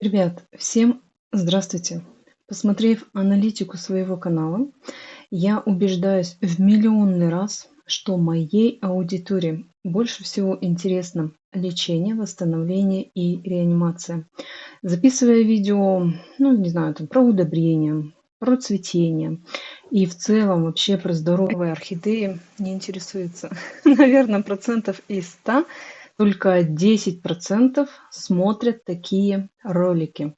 Ребят, всем здравствуйте! Посмотрев аналитику своего канала, я убеждаюсь в миллионный раз, что моей аудитории больше всего интересно лечение, восстановление и реанимация. Записывая видео, ну, не знаю, там, про удобрения, про цветение и в целом вообще про здоровые орхидеи не интересуется. Наверное, процентов из 100 только 10% смотрят такие ролики.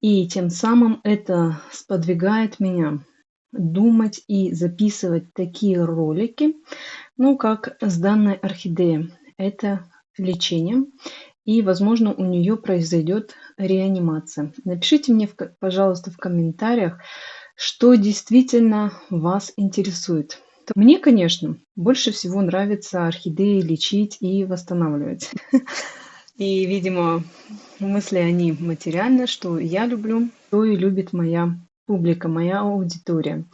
И тем самым это сподвигает меня думать и записывать такие ролики, ну, как с данной орхидеей. Это лечение, и, возможно, у нее произойдет реанимация. Напишите мне, пожалуйста, в комментариях, что действительно вас интересует. Мне, конечно, больше всего нравится орхидеи лечить и восстанавливать. И, видимо, мысли они материальны, что я люблю, то и любит моя публика, моя аудитория.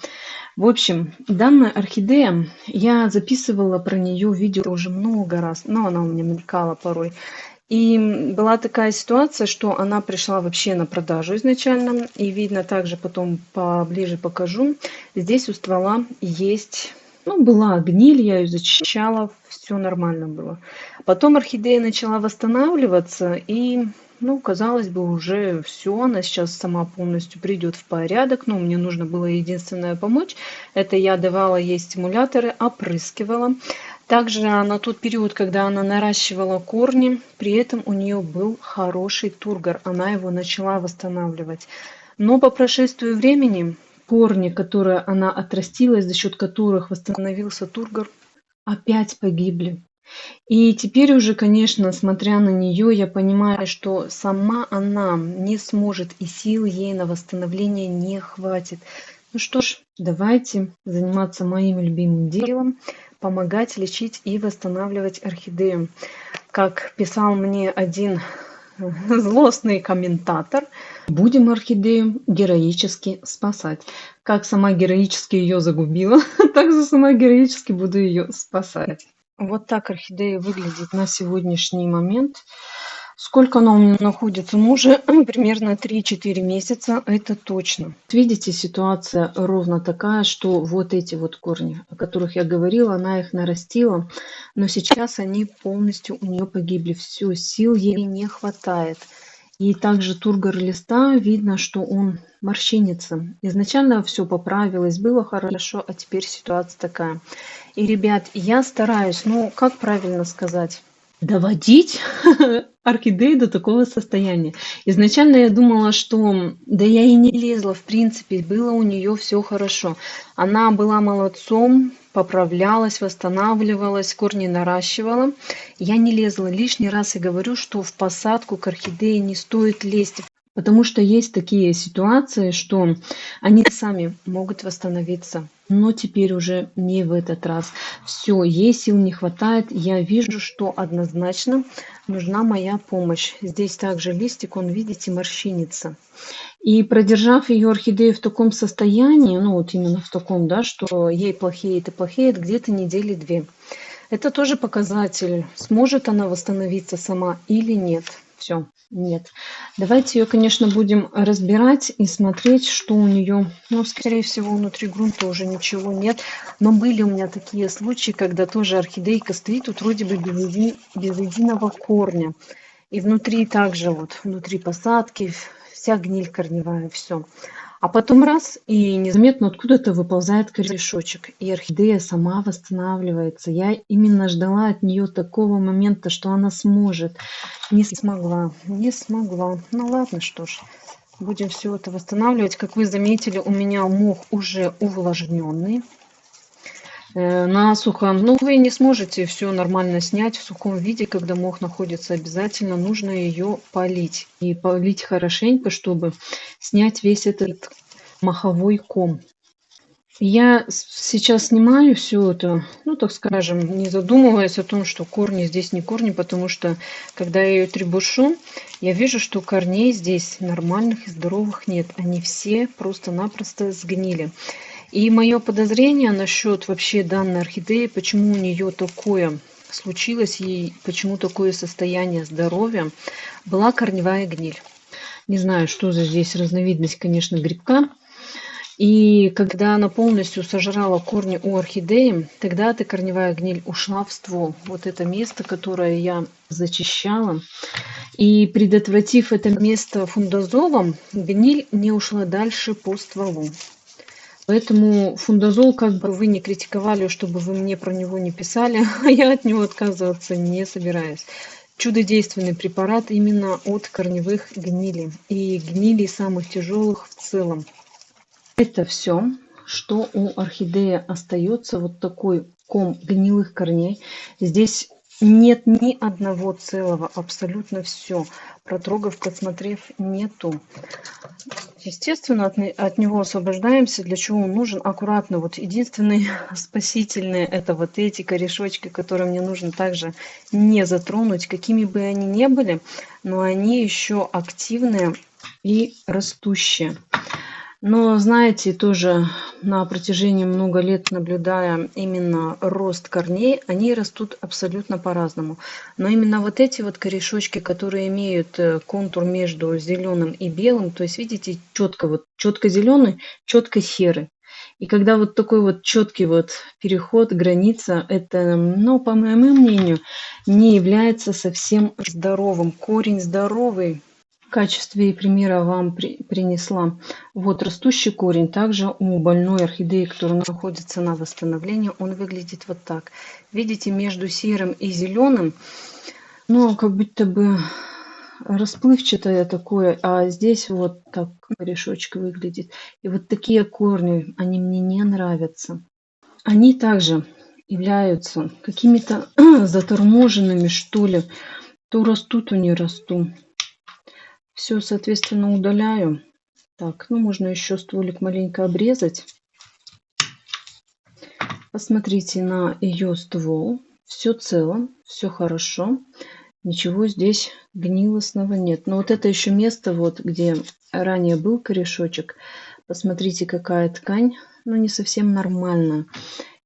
В общем, данная орхидея, я записывала про нее видео уже много раз, но она у меня мелькала порой. И была такая ситуация, что она пришла вообще на продажу изначально. И видно, также потом поближе покажу. Здесь у ствола есть, ну, была гниль, я ее зачищала, все нормально было. Потом орхидея начала восстанавливаться, и, ну, казалось бы, уже все, она сейчас сама полностью придет в порядок. Но мне нужно было единственное помочь. Это я давала ей стимуляторы, опрыскивала. Также на тот период, когда она наращивала корни, при этом у нее был хороший тургор, она его начала восстанавливать. Но по прошествию времени корни, которые она отрастила, за счет которых восстановился тургор, опять погибли. И теперь уже, конечно, смотря на нее, я понимаю, что сама она не сможет, и сил ей на восстановление не хватит. Ну что ж, давайте заниматься моим любимым делом, помогать лечить и восстанавливать орхидею. Как писал мне один злостный комментатор, будем орхидею героически спасать. Как сама героически ее загубила, так же сама героически буду ее спасать. Вот так орхидея выглядит на сегодняшний момент. Сколько она у меня находится? Ну, уже примерно 3-4 месяца, это точно. Видите, ситуация ровно такая, что вот эти вот корни, о которых я говорила, она их нарастила, но сейчас они полностью у нее погибли. Все, сил ей не хватает. И также тургор листа, видно, что он морщинится. Изначально все поправилось, было хорошо, а теперь ситуация такая. И, ребят, я стараюсь, ну, как правильно сказать, доводить орхидею до такого состояния. Изначально я думала, что да я и не лезла, в принципе, было у нее все хорошо. Она была молодцом, поправлялась, восстанавливалась, корни наращивала. Я не лезла. Лишний раз и говорю, что в посадку к орхидее не стоит лезть. Потому что есть такие ситуации, что они сами могут восстановиться. Но теперь уже не в этот раз. Все, ей сил не хватает. Я вижу, что однозначно нужна моя помощь. Здесь также листик, он, видите, морщинится. И продержав ее орхидею в таком состоянии, ну вот именно в таком, да, что ей плохеет и плохеет, где-то недели 2. Это тоже показатель, сможет она восстановиться сама или нет. Все, нет. Давайте ее, конечно, будем разбирать и смотреть, что у нее. Ну, скорее всего, внутри грунта уже ничего нет. Но были у меня такие случаи, когда тоже орхидейка стоит тут вроде бы без единого корня. И внутри также вот, внутри посадки, вся гниль корневая, все. А потом раз, и незаметно откуда-то выползает корешочек, и орхидея сама восстанавливается. Я именно ждала от нее такого момента, что она сможет. Не смогла, не смогла. Ну ладно, что ж, будем все это восстанавливать. Как вы заметили, у меня мох уже увлажненный. Насухо. Ну, вы не сможете все нормально снять в сухом виде, когда мох находится. Обязательно нужно ее полить. И полить хорошенько, чтобы снять весь этот моховой ком. Я сейчас снимаю все это, ну, так скажем, не задумываясь о том, что корни здесь не корни, потому что, когда я ее требушу, я вижу, что корней здесь нормальных и здоровых нет. Они все просто-напросто сгнили. И мое подозрение насчет вообще данной орхидеи, почему у нее такое случилось, и почему такое состояние здоровья, была корневая гниль. Не знаю, что за здесь разновидность, конечно, грибка. И когда она полностью сожрала корни у орхидеи, тогда эта корневая гниль ушла в ствол. Вот это место, которое я зачищала. И предотвратив это место фундазолом, гниль не ушла дальше по стволу. Поэтому фундазол, как бы вы не критиковали, чтобы вы мне про него не писали, а я от него отказываться не собираюсь. Чудодейственный препарат именно от корневых гнилей и гнилей самых тяжелых в целом. Это все, что у орхидеи остается, вот такой ком гнилых корней. Здесь нет ни одного целого, абсолютно все. Протрогав, посмотрев, нету. Естественно, от него освобождаемся. Для чего он нужен? Аккуратно. Вот единственный спасительный это вот эти корешочки, которые мне нужно также не затронуть, какими бы они ни были, но они еще активные и растущие. Но, знаете, тоже на протяжении много лет наблюдая именно рост корней, они растут абсолютно по-разному. Но именно вот эти вот корешочки, которые имеют контур между зеленым и белым, то есть, видите, четко зеленый, четко серый. И когда вот такой вот четкий вот переход, граница, это, ну, по моему мнению, не является совсем здоровым. Корень здоровый. В качестве примера вам принесла вот растущий корень. Также у больной орхидеи, которая находится на восстановлении, он выглядит вот так. Видите, между серым и зеленым, ну, как будто бы расплывчатое такое, а здесь вот так корешочек выглядит. И вот такие корни, они мне не нравятся. Они также являются какими-то заторможенными, что ли. То растут, то не растут. Все, соответственно, удаляю. Так, ну можно еще стволик маленько обрезать. Посмотрите на ее ствол. Все цело, все хорошо. Ничего здесь гнилостного нет. Но вот это еще место, вот где ранее был корешочек. Посмотрите, какая ткань. Ну, не совсем нормальная.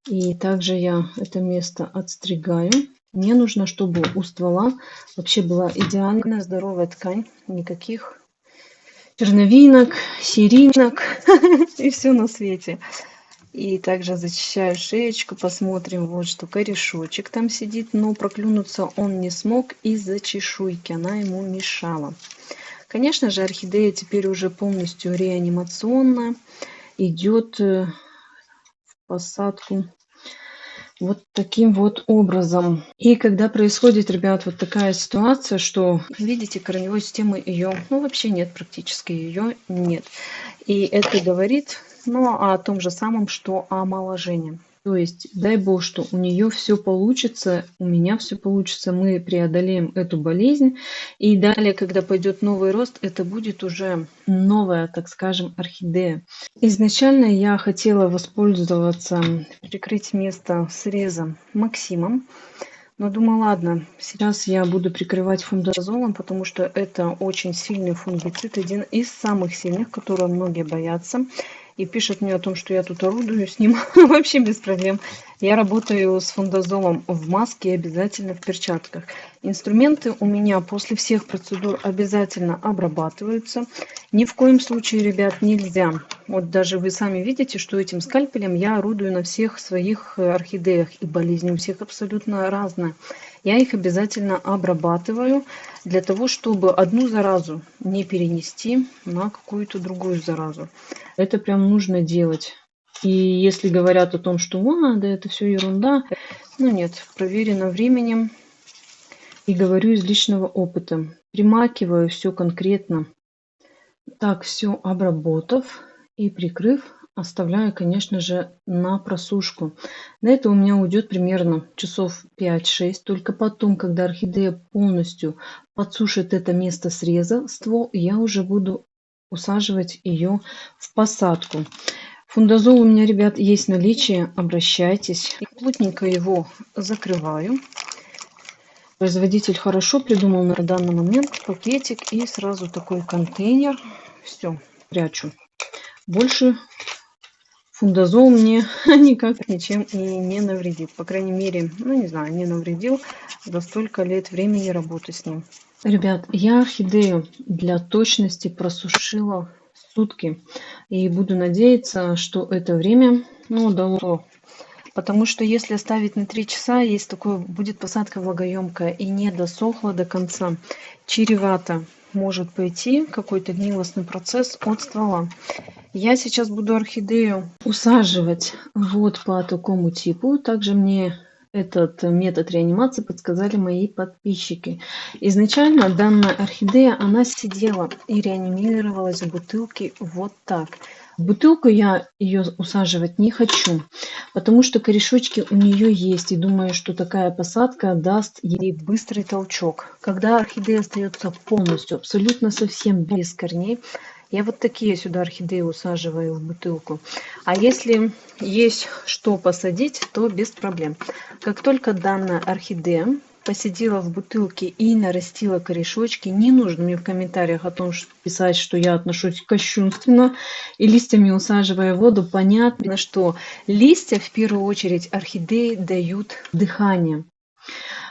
И также я это место отстригаю. Мне нужно, чтобы у ствола вообще была идеальная здоровая ткань. Никаких черновинок, серинок и все на свете. И также зачищаю шеечку, посмотрим, вот что корешочек там сидит, но проклюнуться он не смог из-за чешуйки, она ему мешала. Конечно же, орхидея теперь уже полностью реанимационная, идет в посадку вот таким вот образом. И когда происходит, ребят, вот такая ситуация, что, видите, корневой системы ее, ну, вообще нет, практически ее нет. И это говорит, ну, о том же самом, что о омоложении. То есть, дай бог, что у нее все получится, у меня все получится, мы преодолеем эту болезнь. И далее, когда пойдет новый рост, это будет уже новая, так скажем, орхидея. Изначально я хотела воспользоваться, прикрыть место среза Максимом. Но думаю, ладно, сейчас я буду прикрывать фундазолом, потому что это очень сильный фунгицид, один из самых сильных, которого многие боятся. И пишут мне о том, что я тут орудую с ним вообще без проблем. Я работаю с фундазолом в маске и обязательно в перчатках. Инструменты у меня после всех процедур обязательно обрабатываются. Ни в коем случае, ребят, нельзя. Вот даже вы сами видите, что этим скальпелем я орудую на всех своих орхидеях. И болезни у всех абсолютно разные. Я их обязательно обрабатываю для того, чтобы одну заразу не перенести на какую-то другую заразу. Это прям нужно делать. И если говорят о том, что да это все ерунда, ну нет, проверено временем. И говорю из личного опыта. Примакиваю все конкретно. Так, все обработав и прикрыв, оставляю, конечно же, на просушку. На это у меня уйдет примерно часов 5-6. Только потом, когда орхидея полностью подсушит это место среза, ствол, я уже буду усаживать ее в посадку. Фундазол у меня, ребят, есть в наличии. Обращайтесь. Плотненько его закрываю. Производитель хорошо придумал на данный момент пакетик и сразу такой контейнер. Все, прячу. Больше фундазол мне никак ничем и не навредит. По крайней мере, ну не знаю, не навредил за столько лет времени работы с ним. Ребят, я орхидею для точности просушила сутки. И буду надеяться, что это время, ну, дало. Потому что если оставить на 3 часа, есть такое, будет посадка влагоемкая и не досохла до конца, чревато может пойти какой-то гнилостный процесс от ствола. Я сейчас буду орхидею усаживать вот по такому типу. Также мне этот метод реанимации подсказали мои подписчики. Изначально данная орхидея, она сидела и реанимировалась в бутылке вот так. В бутылку я ее усаживать не хочу, потому что корешочки у нее есть. И думаю, что такая посадка даст ей быстрый толчок. Когда орхидея остается полностью, абсолютно совсем без корней, я вот такие сюда орхидеи усаживаю в бутылку. А если есть что посадить, то без проблем. Как только данная орхидея посидела в бутылке и нарастила корешочки, не нужно мне в комментариях о том, что писать, что я отношусь кощунственно и листьями усаживая воду. Понятно, что листья в первую очередь орхидеи дают дыхание.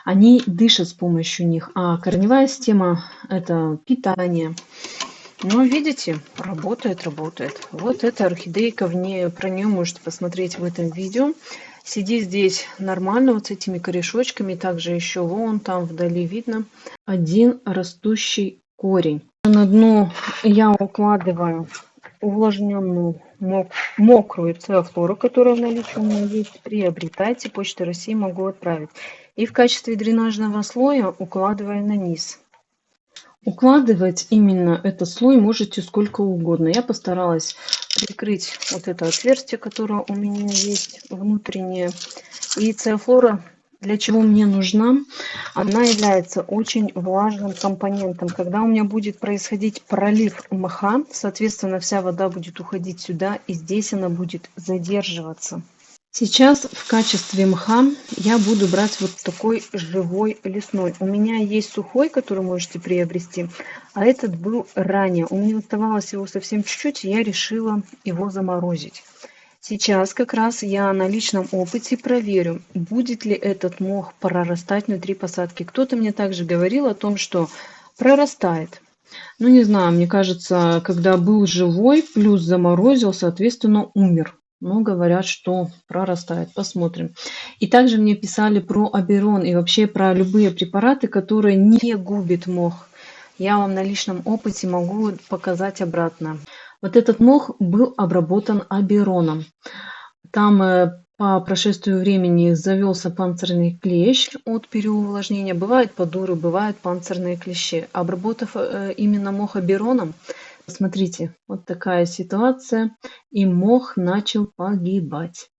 Они дышат с помощью них, а корневая система – это питание. Ну, видите, работает, работает. Вот эта орхидейка, про нее можете посмотреть в этом видео. Сидит здесь нормально, вот с этими корешочками. Также еще вон там вдали видно один растущий корень. На дно я укладываю увлажненную мокрую циафлору, которая в наличии у меня есть. Приобретайте, Почта России могу отправить. И в качестве дренажного слоя укладываю на низ. Укладывать именно этот слой можете сколько угодно. Я постаралась прикрыть вот это отверстие, которое у меня есть внутреннее. И циафлора для чего мне нужна? Она является очень влажным компонентом. Когда у меня будет происходить пролив мха, соответственно, вся вода будет уходить сюда, и здесь она будет задерживаться. Сейчас в качестве мха я буду брать вот такой живой лесной. У меня есть сухой, который можете приобрести, а этот был ранее. У меня оставалось его совсем чуть-чуть, и я решила его заморозить. Сейчас как раз я на личном опыте проверю, будет ли этот мох прорастать внутри посадки. Кто-то мне также говорил о том, что прорастает. Ну, не знаю, мне кажется, когда был живой, плюс заморозил, соответственно, умер. Но говорят, что прорастает. Посмотрим. И также мне писали про Аберон и вообще про любые препараты, которые не губят мох. Я вам на личном опыте могу показать обратно. Вот этот мох был обработан Абероном. Там по прошествию времени завелся панцирный клещ от переувлажнения. Бывают подуры, бывают панцирные клещи. Обработав именно мох Абероном, смотрите, вот такая ситуация, и мох начал погибать.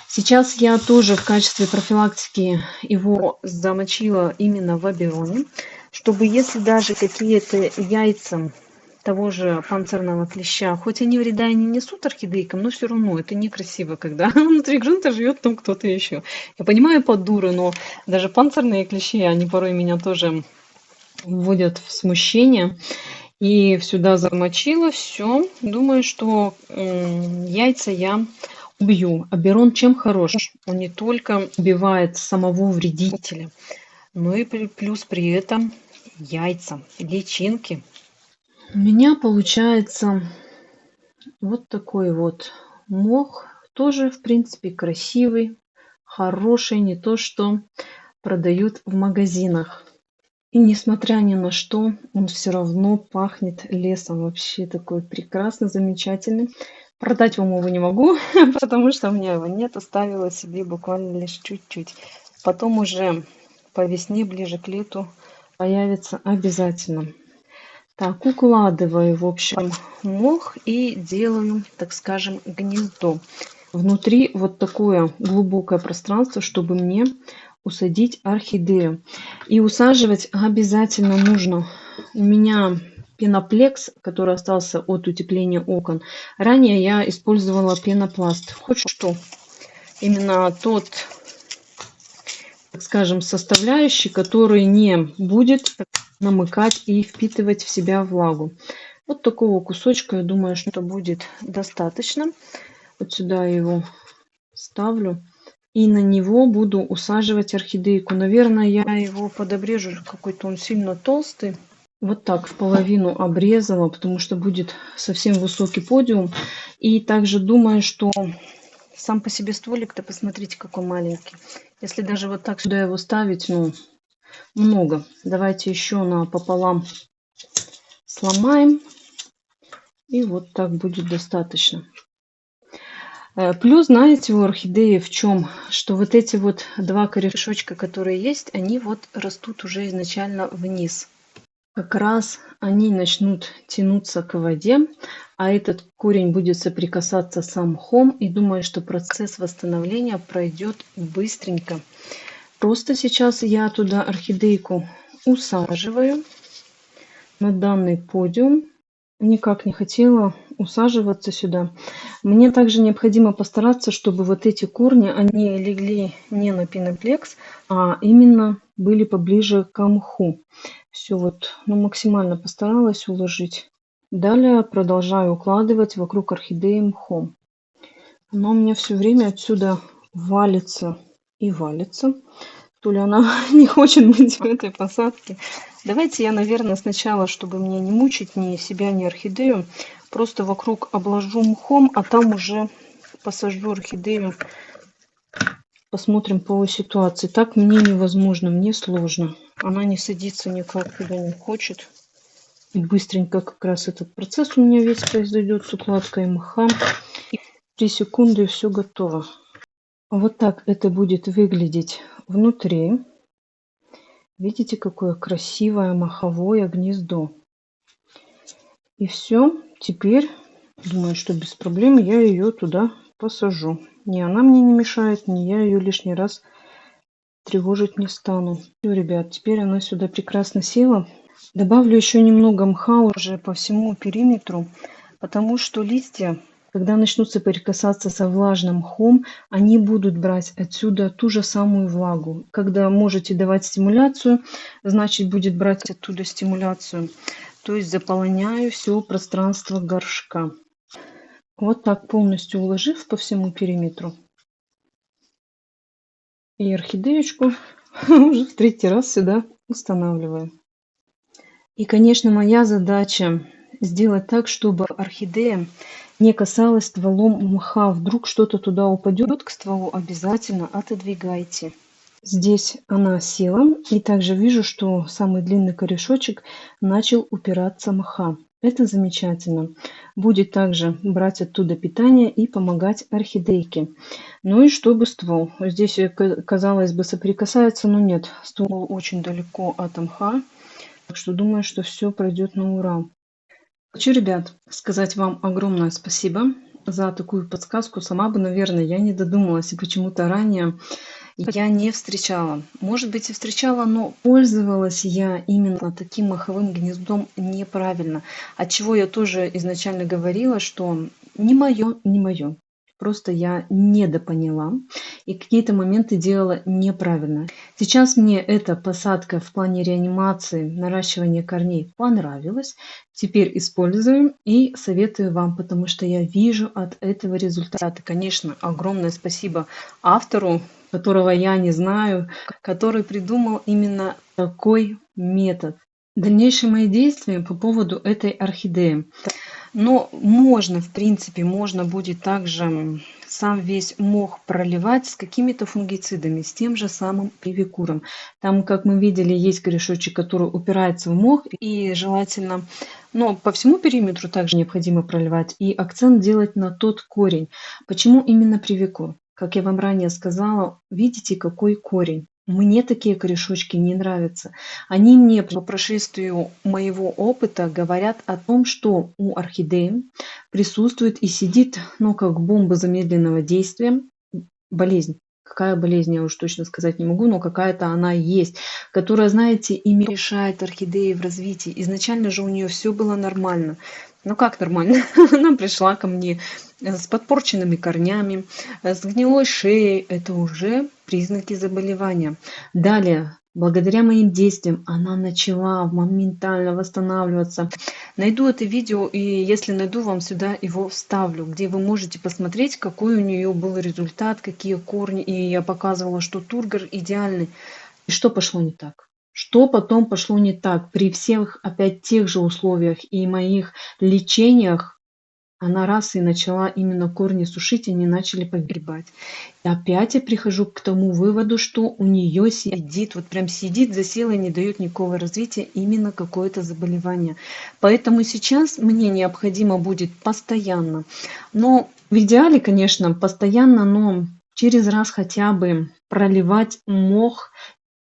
Сейчас я тоже в качестве профилактики его замочила именно в Абероне, чтобы если даже какие-то яйца того же панцирного клеща, хоть они вреда и не несут орхидейкам, но все равно это некрасиво, когда внутри грунта живет там кто-то еще. Я понимаю подуры, но даже панцирные клещи, они порой меня тоже вводят в смущение. И сюда замочила все. Думаю, что яйца я убью. Аберон чем хорош? Он не только убивает самого вредителя, но и плюс при этом яйца, личинки. У меня получается вот такой вот мох. Тоже, в принципе, красивый, хороший, не то что продают в магазинах. И несмотря ни на что, он все равно пахнет лесом. Вообще такой прекрасный, замечательный. Продать вам его не могу, потому что у меня его нет. Оставила себе буквально лишь чуть-чуть. Потом уже по весне, ближе к лету, появится обязательно. Так, укладываю, в общем, мох и делаю, так скажем, гнездо. Внутри вот такое глубокое пространство, чтобы мне усадить орхидею. И усаживать обязательно нужно. У меня пеноплекс, который остался от утепления окон. Ранее я использовала пенопласт. Хоть что. Именно тот, так скажем, составляющий, который не будет намыкать и впитывать в себя влагу. Вот такого кусочка, я думаю, что будет достаточно. Вот сюда я его ставлю. И на него буду усаживать орхидейку. Наверное, я его подобрежу, какой-то он сильно толстый. Вот так в половину обрезала, потому что будет совсем высокий подиум. И также думаю, что сам по себе стволик-то, посмотрите, какой маленький. Если даже вот так сюда его ставить, ну, много. Давайте еще напополам сломаем. И вот так будет достаточно. Плюс, знаете, у орхидеи в чем? Что вот эти вот два корешочка, которые есть, они вот растут уже изначально вниз. Как раз они начнут тянуться к воде, а этот корень будет соприкасаться с мхом. И думаю, что процесс восстановления пройдет быстренько. Просто сейчас я туда орхидейку усаживаю на данный подиум. Никак не хотела усаживаться сюда. Мне также необходимо постараться, чтобы вот эти корни, они легли не на пиноплекс, а именно были поближе к мху. Все вот, ну, максимально постаралась уложить. Далее продолжаю укладывать вокруг орхидеи мхом. Она у меня все время отсюда валится и валится. То ли она не хочет быть в этой посадке. Давайте я, наверное, сначала, чтобы мне не мучить ни себя, ни орхидею, просто вокруг обложу мхом, а там уже посажу орхидею. Посмотрим по ситуации. Так мне невозможно, мне сложно. Она не садится никак, туда не хочет. И быстренько как раз этот процесс у меня весь произойдет с укладкой мха. 3 секунды и все готово. Вот так это будет выглядеть внутри. Видите, какое красивое маховое гнездо. И все. Теперь, думаю, что без проблем я ее туда посажу. Ни она мне не мешает, ни я ее лишний раз тревожить не стану. Все, ребят, теперь она сюда прекрасно села. Добавлю еще немного мха уже по всему периметру, потому что листья, когда начнут соприкасаться со влажным мхом, они будут брать отсюда ту же самую влагу. Когда можете давать стимуляцию, значит будет брать оттуда стимуляцию. То есть заполоняю все пространство горшка. Вот так полностью уложив по всему периметру. И орхидеечку уже в 3-й раз сюда устанавливаю. И, конечно, моя задача сделать так, чтобы орхидея не касалась стволом мха. Вдруг что-то туда упадет к стволу, обязательно отодвигайте. Здесь она села, и также вижу, что самый длинный корешочек начал упираться мха. Это замечательно. Будет также брать оттуда питание и помогать орхидейке. Ну и чтобы ствол. Здесь, казалось бы, соприкасается, но нет. Ствол очень далеко от мха. Так что думаю, что все пройдет на ура. Хочу, ребят, сказать вам огромное спасибо за такую подсказку. Сама бы, наверное, я не додумалась, и почему-то ранее я не встречала. Может быть, и встречала, но пользовалась я именно таким маховым гнездом неправильно. От чего я тоже изначально говорила, что не мое, не мое. Просто я недопоняла и какие-то моменты делала неправильно. Сейчас мне эта посадка в плане реанимации, наращивания корней понравилась. Теперь использую и советую вам, потому что я вижу от этого результата. Конечно, огромное спасибо автору, которого я не знаю, который придумал именно такой метод. Дальнейшие мои действия по поводу этой орхидеи. Но можно, в принципе, можно будет также сам весь мох проливать с какими-то фунгицидами, с тем же самым привикуром. Там, как мы видели, есть корешочек, который упирается в мох, и желательно, но по всему периметру также необходимо проливать, и акцент делать на тот корень. Почему именно привикур? Как я вам ранее сказала, видите, какой корень. Мне такие корешочки не нравятся. Они мне по прошествию моего опыта говорят о том, что у орхидеи присутствует и сидит, ну, как бомба замедленного действия, болезнь. Какая болезнь, я уж точно сказать не могу, но какая-то она есть, которая, знаете, и мешает орхидее в развитии. Изначально же у нее все было нормально. Ну как нормально? Она пришла ко мне с подпорченными корнями, с гнилой шеей. Это уже признаки заболевания. Далее Благодаря моим действиям она начала моментально восстанавливаться. Найду это видео, и если найду, вам сюда его вставлю, где вы можете посмотреть, какой у нее был результат, какие корни. И я показывала, что тургор идеальный. И что пошло не так? Что потом пошло не так? При всех опять тех же условиях и моих лечениях она раз и начала именно корни сушить, и они начали погибать. И опять я прихожу к тому выводу, что у нее сидит, вот прям сидит, засела и не дает никакого развития именно какое-то заболевание. Поэтому сейчас мне необходимо будет постоянно, но в идеале, конечно, постоянно, но через раз хотя бы проливать мох.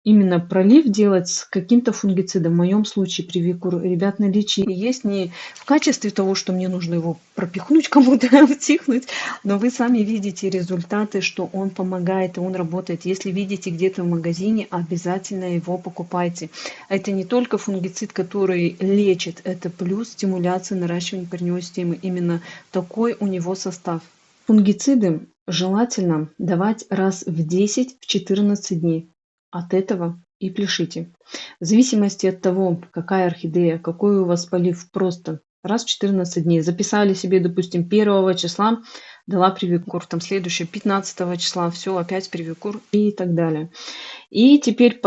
Именно пролив делать с каким-то фунгицидом. В моем случае привикур, ребят, наличие есть не в качестве того, что мне нужно его пропихнуть кому-то, втихнуть, но вы сами видите результаты, что он помогает и он работает. Если видите где-то в магазине, обязательно его покупайте. Это не только фунгицид, который лечит, это плюс стимуляция наращивания корневой системы. Именно такой у него состав. Фунгициды желательно давать раз в 10-14 дней. От этого и пляшите. В зависимости от того, какая орхидея, какой у вас полив, просто раз в 14 дней. Записали себе, допустим, 1 числа, дала привикур, там следующее 15 числа, все, опять привикур и так далее. И теперь,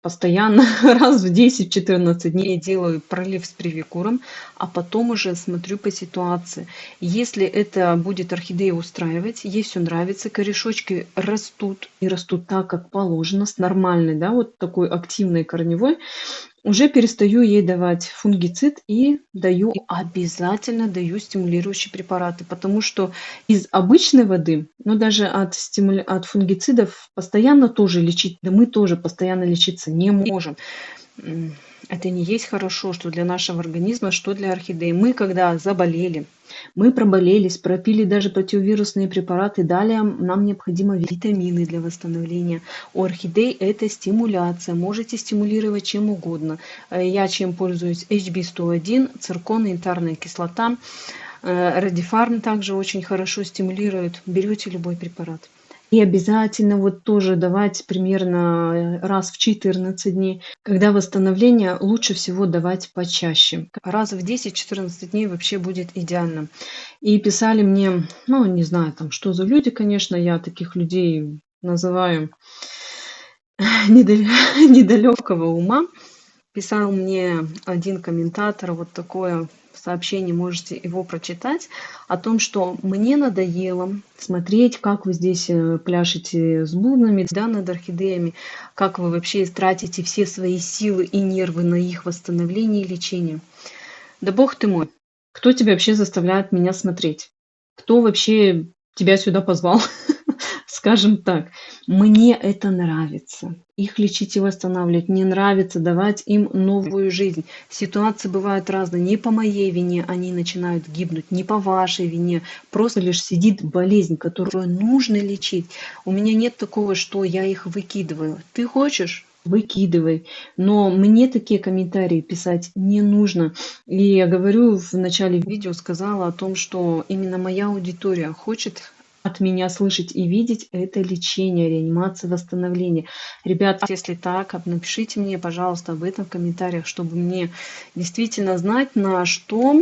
постоянно, раз в 10-14 дней делаю пролив с привикуром, а потом уже смотрю по ситуации. Если это будет орхидея устраивать, ей все нравится, корешочки растут и растут так, как положено, с нормальной, да, вот такой активной корневой, уже перестаю ей давать фунгицид и обязательно даю стимулирующие препараты, потому что из обычной воды, но даже от фунгицидов постоянно тоже лечить, да мы тоже постоянно лечиться не можем. Это не есть хорошо, что для нашего организма, что для орхидеи. Мы когда заболели, мы проболелись, пропили даже противовирусные препараты, далее нам необходимы витамины для восстановления. У орхидей это стимуляция, можете стимулировать чем угодно. Я чем пользуюсь? HB101, циркон, янтарная кислота, радифарм также очень хорошо стимулирует. Берете любой препарат. И обязательно вот тоже давать примерно раз в 14 дней. Когда восстановление, лучше всего давать почаще. Раз в 10-14 дней вообще будет идеально. И писали мне, ну, не знаю, там, что за люди, конечно, я таких людей называю недалекого ума. Писал мне один комментатор вот такое сообщение, можете его прочитать, о том, что мне надоело смотреть, как вы здесь пляшете с бубнами, да, над орхидеями, как вы вообще тратите все свои силы и нервы на их восстановление и лечение. Да бог ты мой, кто тебя вообще заставляет меня смотреть? Кто вообще тебя сюда позвал? Скажем так, мне это нравится. Их лечить и восстанавливать. Мне нравится давать им новую жизнь. Ситуации бывают разные. Не по моей вине они начинают гибнуть, не по вашей вине. Просто лишь сидит болезнь, которую нужно лечить. У меня нет такого, что я их выкидываю. Ты хочешь? Выкидывай. Но мне такие комментарии писать не нужно. И я говорю, в начале видео сказала о том, что именно моя аудитория хочет от меня слышать и видеть это лечение, реанимация, восстановление. Ребят, если так, напишите мне, пожалуйста, об этом в комментариях, чтобы мне действительно знать, на что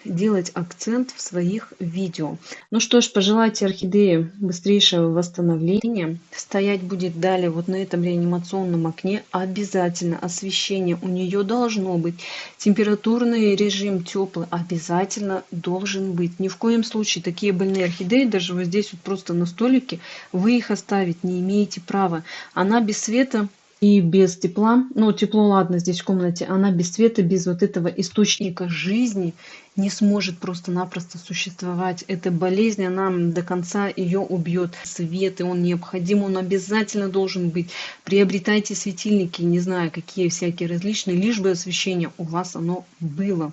делать акцент в своих видео. Ну что ж, пожелайте орхидее быстрейшего восстановления. Стоять будет далее вот на этом реанимационном окне. Обязательно освещение у нее должно быть. Температурный режим теплый обязательно должен быть. Ни в коем случае такие больные орхидеи, даже вот здесь вот просто на столике, вы их оставить не имеете права. Она без света и без тепла, ну тепло ладно здесь в комнате, она без света, без вот этого источника жизни не сможет просто-напросто существовать. Эта болезнь, она до конца ее убьет. Свет, и он необходим, он обязательно должен быть. Приобретайте светильники, не знаю, какие всякие различные, лишь бы освещение у вас оно было.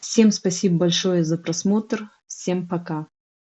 Всем спасибо большое за просмотр. Всем пока.